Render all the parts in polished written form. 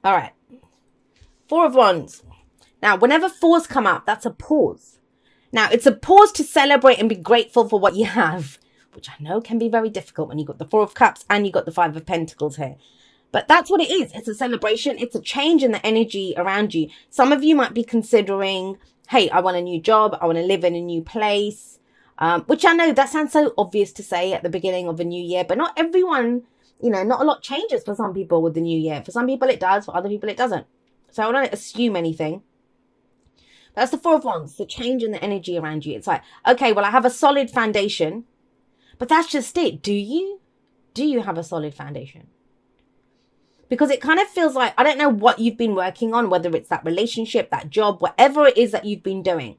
All right. Four of Wands. Now, whenever fours come up, that's a pause. Now, it's a pause to celebrate and be grateful for what you have, which I know can be very difficult when you've got the Four of Cups and you've got the Five of Pentacles here. But that's what it is. It's a celebration. It's a change in the energy around you. Some of you might be considering, hey, I want a new job. I want to live in a new place. Which I know that sounds so obvious to say at the beginning of a new year, but not everyone, not a lot changes for some people with the new year. For some people it does, for other people it doesn't. So I don't assume anything. That's the Four of Wands, the change in the energy around you. It's like, okay, well, I have a solid foundation, but that's just it. Do you? Do you have a solid foundation? Because it kind of feels like, I don't know what you've been working on, whether it's that relationship, that job, whatever it is that you've been doing.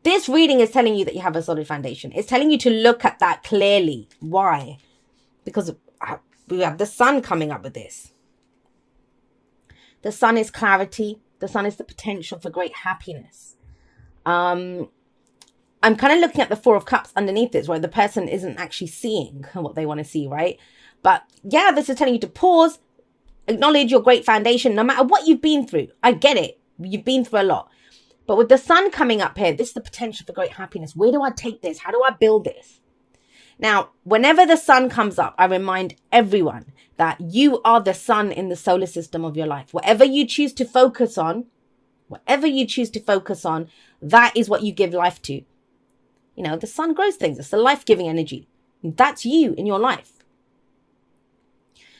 This reading is telling you that you have a solid foundation. It's telling you to look at that clearly. Why? Because we have the sun coming up with this. The sun is clarity. The sun is the potential for great happiness. I'm kind of looking at the Four of Cups underneath this, where the person isn't actually seeing what they want to see, right? But yeah, this is telling you to pause, acknowledge your great foundation, no matter what you've been through. I get it. You've been through a lot. But with the sun coming up here, this is the potential for great happiness. Where do I take this? How do I build this? Now, whenever the sun comes up, I remind everyone that you are the sun in the solar system of your life. Whatever you choose to focus on, that is what you give life to. The sun grows things. It's the life-giving energy. That's you in your life.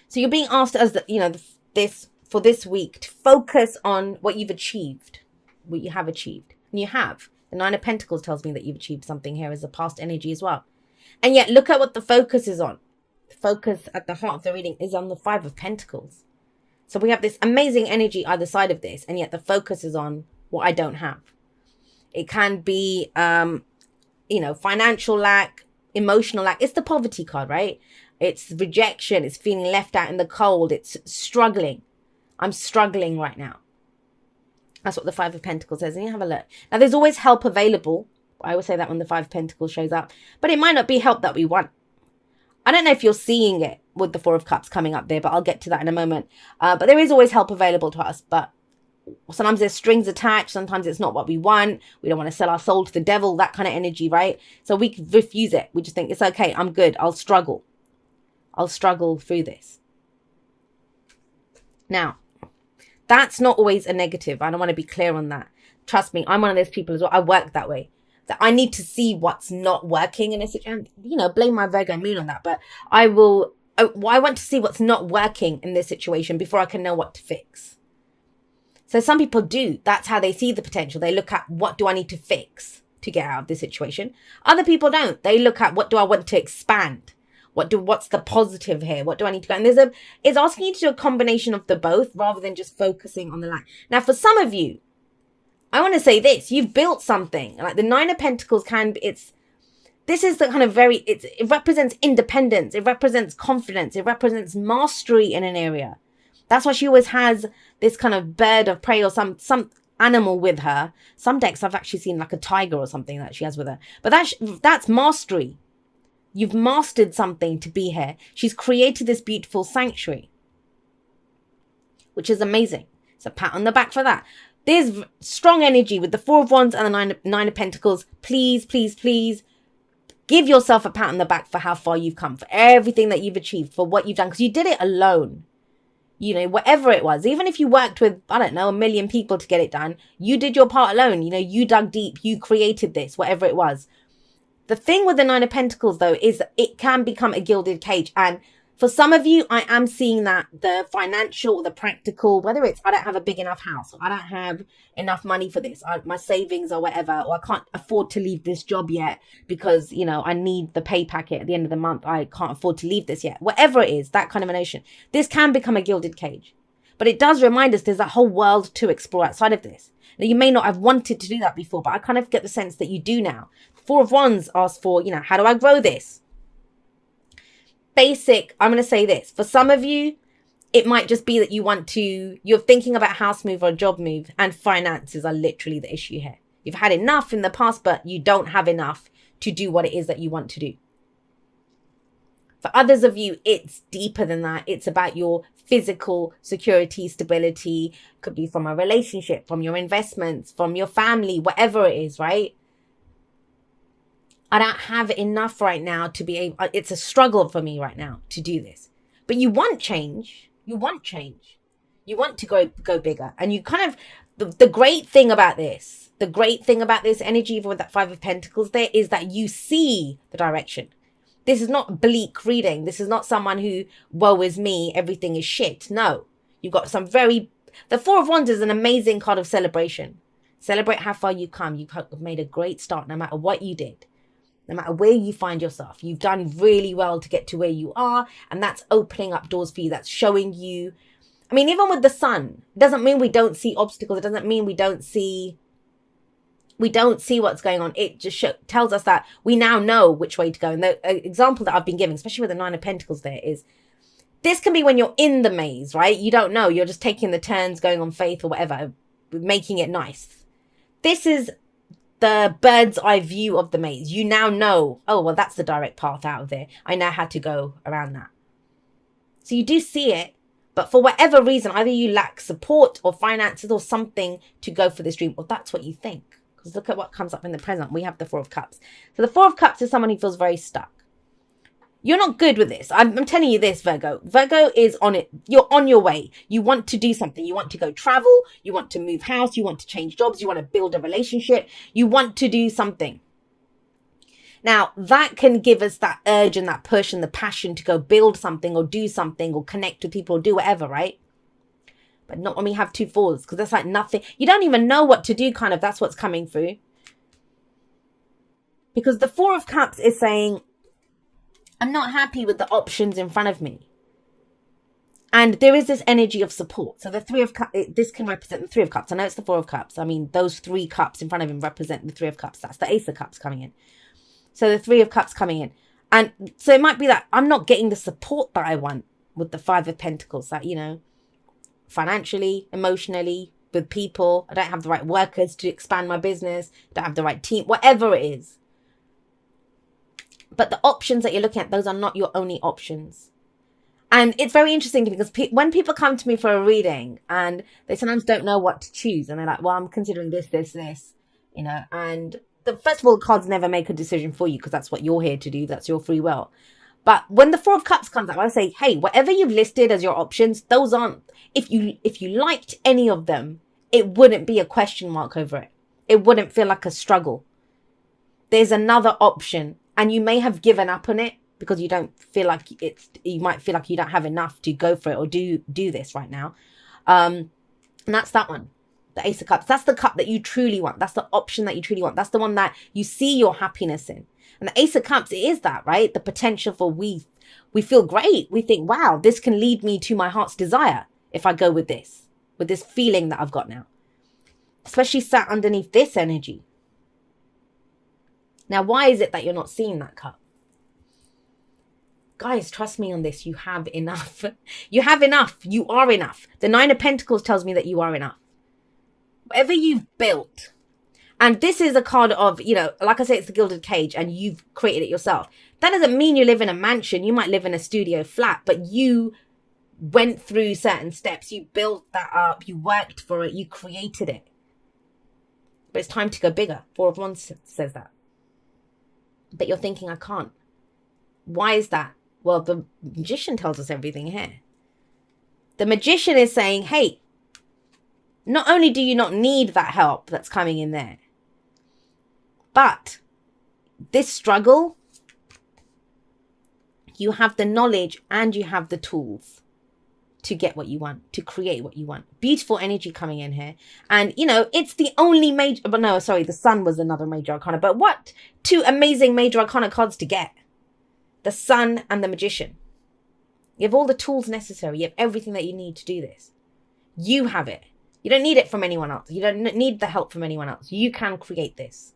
So you're being asked as for this week to focus on what you've achieved, what you have achieved. And you have. The Nine of Pentacles tells me that you've achieved something here as a past energy as well. And yet look at what the focus is on. The focus at the heart of the reading is on the Five of Pentacles. So we have this amazing energy either side of this, and yet the focus is on what I don't have. It can be, financial lack, emotional lack. It's the poverty card, right? It's rejection. It's feeling left out in the cold. It's struggling. I'm struggling right now. That's what the Five of Pentacles says. And you have a look. Now, there's always help available. I always say that when the Five of Pentacles shows up. But it might not be help that we want. I don't know if you're seeing it with the Four of Cups coming up there, but I'll get to that in a moment. But there is always help available to us. But sometimes there's strings attached. Sometimes it's not what we want. We don't want to sell our soul to the devil, that kind of energy, right? So we refuse it. We just think, it's okay. I'm good. I'll struggle through this. Now, that's not always a negative. I don't want to be clear on that. Trust me, I'm one of those people as well. I work that way. That I need to see what's not working in a situation. Blame my Virgo moon on that. But I want to see what's not working in this situation before I can know what to fix. So some people do. That's how they see the potential. They look at, what do I need to fix to get out of this situation? Other people don't. They look at, what do I want to expand? What's the positive here? What do I need to go? And it's asking you to do a combination of the both rather than just focusing on the lack. Now, for some of you, I want to say this, you've built something. Like the Nine of Pentacles this is the kind of it represents independence. It represents confidence. It represents mastery in an area. That's why she always has this kind of bird of prey or some animal with her. Some decks I've actually seen like a tiger or something that she has with her. But that's mastery. You've mastered something to be here. She's created this beautiful sanctuary, which is amazing. So pat on the back for that. There's strong energy with the Four of Wands and the Nine of Pentacles. Please, please, please give yourself a pat on the back for how far you've come, for everything that you've achieved, for what you've done, because you did it alone. Whatever it was, even if you worked with, I don't know, 1 million people to get it done, you did your part alone. You dug deep, you created this, whatever it was. The thing with the Nine of Pentacles, though, is it can become a gilded cage. And for some of you, I am seeing that the financial, the practical, whether it's I don't have a big enough house, or I don't have enough money for this, my savings or whatever, or I can't afford to leave this job yet because, I need the pay packet at the end of the month. I can't afford to leave this yet. Whatever it is, that kind of a notion. This can become a gilded cage. But it does remind us there's a whole world to explore outside of this. Now, you may not have wanted to do that before, but I kind of get the sense that you do now. Four of Wands asks for, how do I grow this? Basic, I'm going to say this. For some of you, it might just be that you're thinking about a house move or a job move, and finances are literally the issue here. You've had enough in the past, but you don't have enough to do what it is that you want to do. For others of you, it's deeper than that. It's about your physical security, stability. Could be from a relationship, from your investments, from your family, whatever it is, right? I don't have enough right now to be able, it's a struggle for me right now to do this. But you want change. You want change. You want to go bigger. And you kind of, the great thing about this energy, even with that Five of Pentacles there, is that you see the direction. This is not bleak reading. This is not someone who, woe is me, everything is shit. No, you've got some the Four of Wands is an amazing card of celebration. Celebrate how far you come. You've made a great start no matter what you did. No matter where you find yourself, you've done really well to get to where you are. And that's opening up doors for you. That's showing you. I mean, even with the sun, it doesn't mean we don't see obstacles. It doesn't mean we don't see what's going on. It just tells us that we now know which way to go. And the example that I've been giving, especially with the Nine of Pentacles there, is this can be when you're in the maze, right? You don't know. You're just taking the turns, going on faith or whatever, making it nice. This is the bird's eye view of the maze. You now know, oh, well, that's the direct path out of there. I know how to go around that. So you do see it, but for whatever reason, either you lack support or finances or something to go for this dream, or that's what you think. Because look at what comes up in the present. We have the Four of Cups. So the Four of Cups is someone who feels very stuck. You're not good with this. I'm telling you this, Virgo. Virgo is on it. You're on your way. You want to do something. You want to go travel. You want to move house. You want to change jobs. You want to build a relationship. You want to do something. Now, that can give us that urge and that push and the passion to go build something or do something or connect with people or do whatever, right? But not when we have two fours, because that's like nothing. You don't even know what to do, kind of. That's what's coming through. Because the Four of Cups is saying, I'm not happy with the options in front of me. And there is this energy of support. So the Three of Cups, this can represent the Three of Cups. I know it's the Four of Cups. I mean, those three cups in front of him represent the Three of Cups. That's the Ace of Cups coming in. So the Three of Cups coming in. And so it might be that I'm not getting the support that I want with the Five of Pentacles. That, you know, financially, emotionally, with people. I don't have the right workers to expand my business. Don't have the right team, whatever it is. But the options that you're looking at, those are not your only options. And it's very interesting because when people come to me for a reading and they sometimes don't know what to choose. And they're like, well, I'm considering this, you know. And first of all, cards never make a decision for you because that's what you're here to do. That's your free will. But when the Four of Cups comes up, I say, hey, whatever you've listed as your options, those aren't, if you liked any of them, it wouldn't be a question mark over it. It wouldn't feel like a struggle. There's another option. And you may have given up on it because you don't feel like you might feel like you don't have enough to go for it or do this right now. And that's that one, the Ace of Cups. That's the cup that you truly want. That's the option that you truly want. That's the one that you see your happiness in. And the Ace of Cups, it is that, right? The potential for we feel great. We think, wow, this can lead me to my heart's desire if I go with this feeling that I've got now. Especially sat underneath this energy. Now, why is it that you're not seeing that cup? Guys, trust me on this. You have enough. You have enough. You are enough. The Nine of Pentacles tells me that you are enough. Whatever you've built. And this is a card of, you know, like I say, it's the gilded cage and you've created it yourself. That doesn't mean you live in a mansion. You might live in a studio flat, but you went through certain steps. You built that up. You worked for it. You created it. But it's time to go bigger. Four of Wands says that. But you're thinking, I can't. Why is that? Well, the Magician tells us everything here. The Magician is saying, hey, not only do you not need that help that's coming in there, but this struggle, you have the knowledge and you have the tools to get what you want, to create what you want. Beautiful energy coming in here. And, you know, it's the only major, but no, sorry, the Sun was another major arcana. But what two amazing major arcana cards to get? The Sun and the Magician. You have all the tools necessary. You have everything that you need to do this. You have it. You don't need it from anyone else. You don't need the help from anyone else. You can create this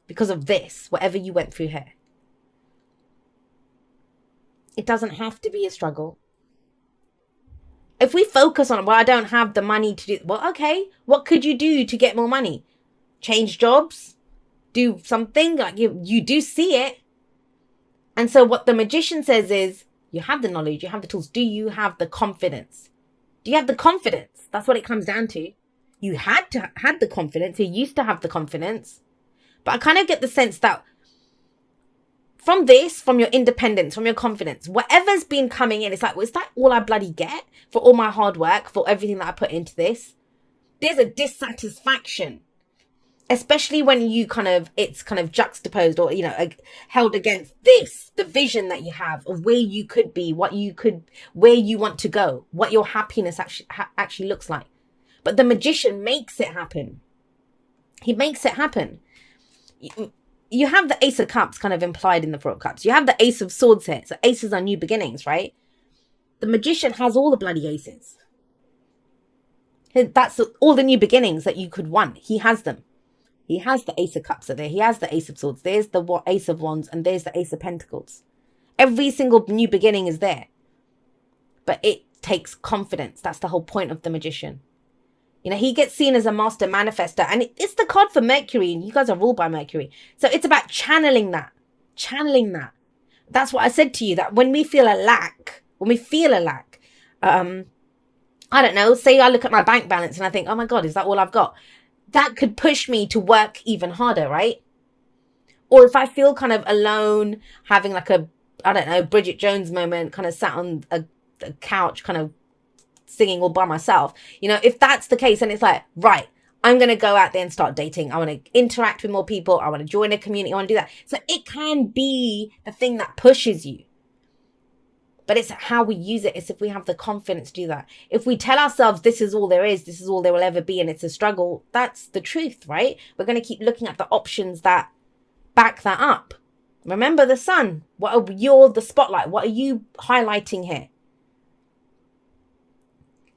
because of this, whatever you went through here. It doesn't have to be a struggle. If we focus on, well, I don't have the money to do, well, okay, what could you do to get more money? Change jobs? Do something? Like you do see it. And so what the Magician says is, You have the knowledge, you have the tools. Do you have the confidence? Do you have the confidence? That's what it comes down to. You had the confidence. You used to have the confidence. But I kind of get the sense that from your independence, from your confidence, whatever's been coming in, it's like, well, is that all I bloody get for all my hard work, for everything that I put into this? There's a dissatisfaction, especially when it's kind of juxtaposed or, held against the vision that you have of where you could be, where you want to go, what your happiness actually looks like. But the magician makes it happen. He makes it happen. You have the Ace of Cups kind of implied in the Four of Cups. You have the Ace of Swords here. So aces are new beginnings, right? The magician has all the bloody aces. That's all the new beginnings that you could want. He has them. He has the Ace of Cups there. He has the Ace of Swords. There's the Ace of Wands, and there's the Ace of Pentacles. Every single new beginning is there. But it takes confidence. That's the whole point of the magician. He gets seen as a master manifester, and it's the card for Mercury, and you guys are ruled by Mercury. So it's about channeling that. That's what I said to you, that when we feel a lack, I don't know, say I look at my bank balance and I think, oh my God, is that all I've got? That could push me to work even harder, right? Or if I feel kind of alone, having like a, I don't know, Bridget Jones moment, kind of sat on a couch, kind of singing all by myself, if that's the case, and it's like, right, I'm going to go out there and start dating. I want to interact with more people. I want to join a community. I want to do that. So it can be the thing that pushes you. But it's how we use it. It's if we have the confidence to do that. If we tell ourselves this is all there is, this is all there will ever be, and it's a struggle, that's the truth, right? We're going to keep looking at the options that back that up. Remember the sun. You're the spotlight. What are you highlighting here?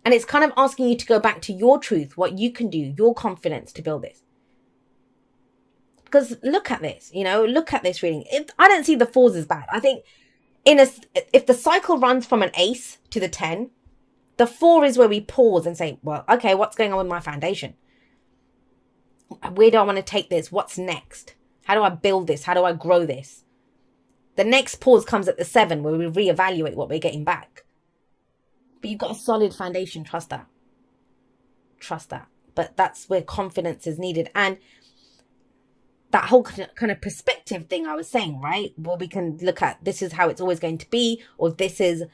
And it's kind of asking you to go back to your truth, what you can do, your confidence to build this. Because look at this, look at this reading. I don't see the fours as bad. I think if the cycle runs from an ace to the 10, the 4 is where we pause and say, well, okay, what's going on with my foundation? Where do I want to take this? What's next? How do I build this? How do I grow this? The next pause comes at the 7, where we reevaluate what we're getting back. But you've got a solid foundation. Trust that. But that's where confidence is needed. And that whole kind of perspective thing I was saying, right? Well, we can look at, this is how it's always going to be, or this is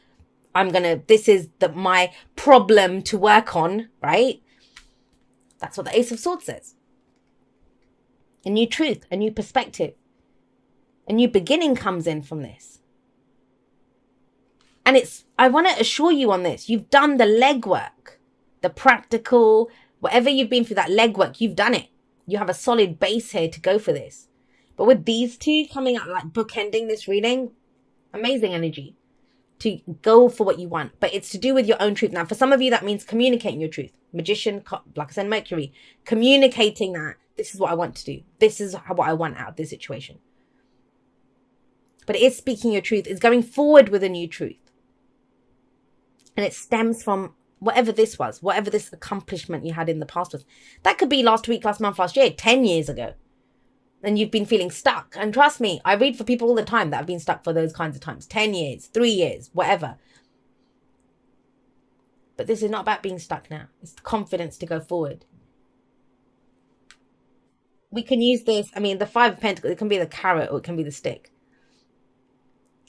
my problem to work on, right? That's what the Ace of Swords says. A new truth, a new perspective, a new beginning comes in from this. And I want to assure you on this, you've done the legwork, the practical, whatever you've been through, that legwork, you've done it. You have a solid base here to go for this. But with these two coming out, like bookending this reading, amazing energy to go for what you want. But it's to do with your own truth. Now, for some of you, that means communicating your truth. Magician, like I said, Mercury, communicating that this is what I want to do. This is what I want out of this situation. But it is speaking your truth. It's going forward with a new truth. And it stems from whatever this was, whatever this accomplishment you had in the past was. That could be last week, last month, last year, 10 years ago. And you've been feeling stuck. And trust me, I read for people all the time that have been stuck for those kinds of times. 10 years, 3 years, whatever. But this is not about being stuck now. It's the confidence to go forward. We can use this, the 5 of Pentacles, it can be the carrot or it can be the stick.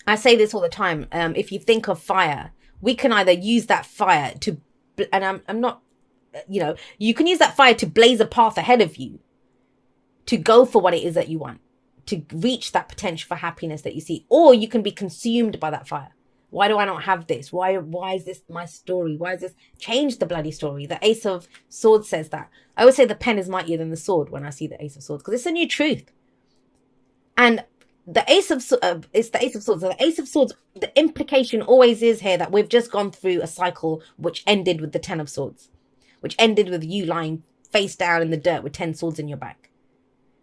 I say this all the time. If you think of fire, we can either use that fire to, and I'm not, you can use that fire to blaze a path ahead of you, to go for what it is that you want, to reach that potential for happiness that you see. Or you can be consumed by that fire. Why do I not have this? Why is this my story? Why is this? Change the bloody story. The Ace of Swords says that. I always say the pen is mightier than the sword when I see the Ace of Swords, because it's a new truth. And the Ace of it's the Ace of Swords. So the Ace of Swords, the implication always is here that we've just gone through a cycle which ended with the 10 of Swords, which ended with you lying face down in the dirt with 10 swords in your back.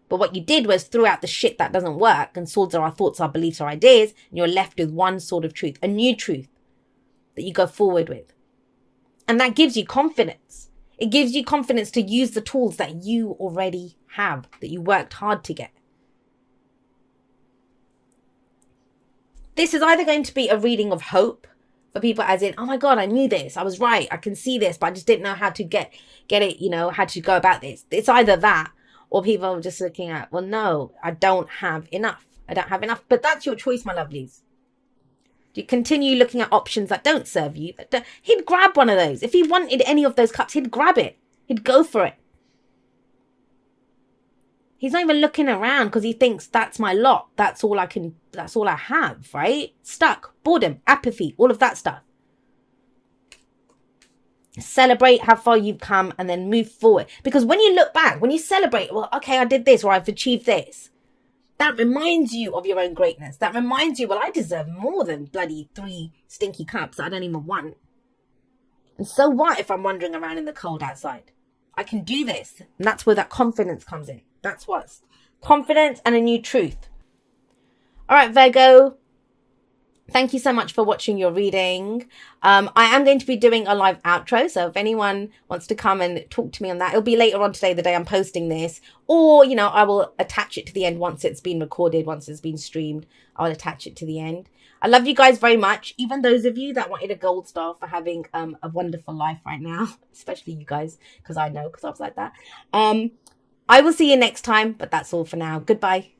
But what you did was threw out the shit that doesn't work, and swords are our thoughts, our beliefs, our ideas, and you're left with one sword of truth, a new truth that you go forward with. And that gives you confidence. It gives you confidence to use the tools that you already have, that you worked hard to get. This is either going to be a reading of hope for people, as in, oh my God, I knew this. I was right. I can see this, but I just didn't know how to get it, you know, how to go about this. It's either that, or people are just looking at, well, no, I don't have enough. I don't have enough. But that's your choice, my lovelies. Do you continue looking at options that don't serve you? He'd grab one of those. If he wanted any of those cups, he'd grab it. He'd go for it. He's not even looking around because he thinks that's my lot. That's all I have, right? Stuck, boredom, apathy, all of that stuff. Celebrate how far you've come and then move forward. Because when you look back, when you celebrate, well, okay, I did this or I've achieved this, that reminds you of your own greatness. That reminds you, well, I deserve more than bloody 3 stinky cups that I don't even want. And so what if I'm wandering around in the cold outside? I can do this. And that's where that confidence comes in. That's what's confidence and a new truth. All right, Virgo. Thank you so much for watching your reading. I am going to be doing a live outro. So if anyone wants to come and talk to me on that, it'll be later on today, the day I'm posting this. Or, you know, I will attach it to the end once it's been recorded, once it's been streamed. I'll attach it to the end. I love you guys very much. Even those of you that wanted a gold star for having a wonderful life right now. Especially you guys, because I know, because I was like that. I will see you next time, but that's all for now. Goodbye.